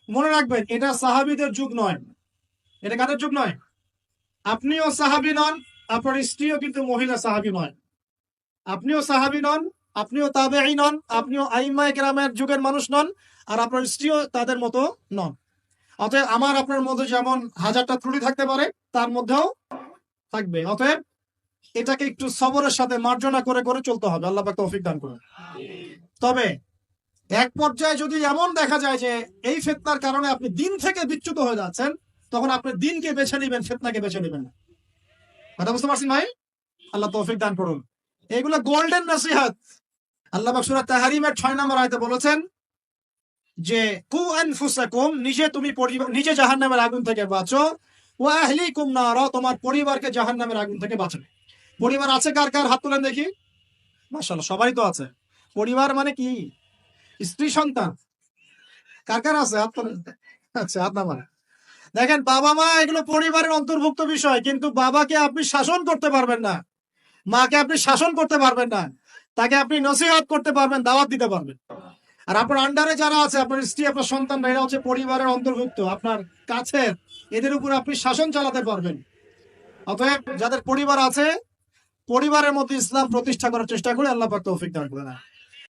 মনে রাখবেন, এটা সাহাবীদের যুগ নয়। এটা কাদের যুগ নয়? আপনিও সাহাবী নন, আপনার স্ত্রীও কিন্তু মহিলা সাহাবী নয়। আপনিও সাহাবী নন, আপনিও তাবেঈ নন, আপনিও আইম্মায়ে কেরামের যুগের মানুষ নন, আর আপনার স্ত্রীও তাদের মতো নন। অতএব আমার আপনার মধ্যে যেমন হাজারটা ত্রুটি থাকতে পারে, তার মধ্যেও থাকবে। অতএব এটাকে একটু সবরের সাথে মার্জনা করে করে চলতে হবে। আল্লাহ পাক তৌফিক দান করুন। তবে এক পর্যায়ে যদি এমন দেখা যায় যে এই ফিতনার কারণে আপনি দিন থেকে বিচ্যুত হয়ে যাচ্ছেন, তখন আপনি দিনকে বেছে নেবেন, ফিতনাকে বেছে নেবেন না। কথা বুঝতে পারছেন ভাই? আল্লাহ তৌফিক দান করুন। এগুলো গোল্ডেন নসিহত। আল্লাহ পাক সূরা তাহরিমের 6 নম্বর আয়াতে বলেছেন যে কু আনফুসাকুম, নিজে জাহান্নামের আগুন থেকে বাঁচো, ওয়া আহলিকুম নারা, তোমার পরিবারকে জাহান্নামের আগুন থেকে বাঁচাবে। পরিবার আছে কার কার? হাত তুলেন দেখি। মাশাআল্লাহ, সবারই তো আছে। পরিবার মানে কি? স্ত্রী সন্তান কার কার আছে? হাত তুলেন। আচ্ছা, হাত নামান। দেখেন, বাবা মা এগুলো পরিবারের অন্তর্ভুক্ত বিষয়, কিন্তু বাবাকে আপনি শাসন করতে পারবেন না, মাকে আপনি শাসন করতে পারবেন না, তাকে আপনি নসিহত করতে পারবেন, দাওয়াত দিতে পারবেন। আর আপনার আন্ডারে যারা আছে, আপনার স্ত্রী, আপনার সন্তান, এরা হচ্ছে পরিবারের অন্তর্ভুক্ত, আপনার কাছের। এদের উপর আপনি শাসন চালাতে পারবেন। অতএব যাদের পরিবার আছে, পরিবারের মধ্যে ইসলাম প্রতিষ্ঠা করার চেষ্টা করে। আল্লাহ পাক তৌফিক দান করেন।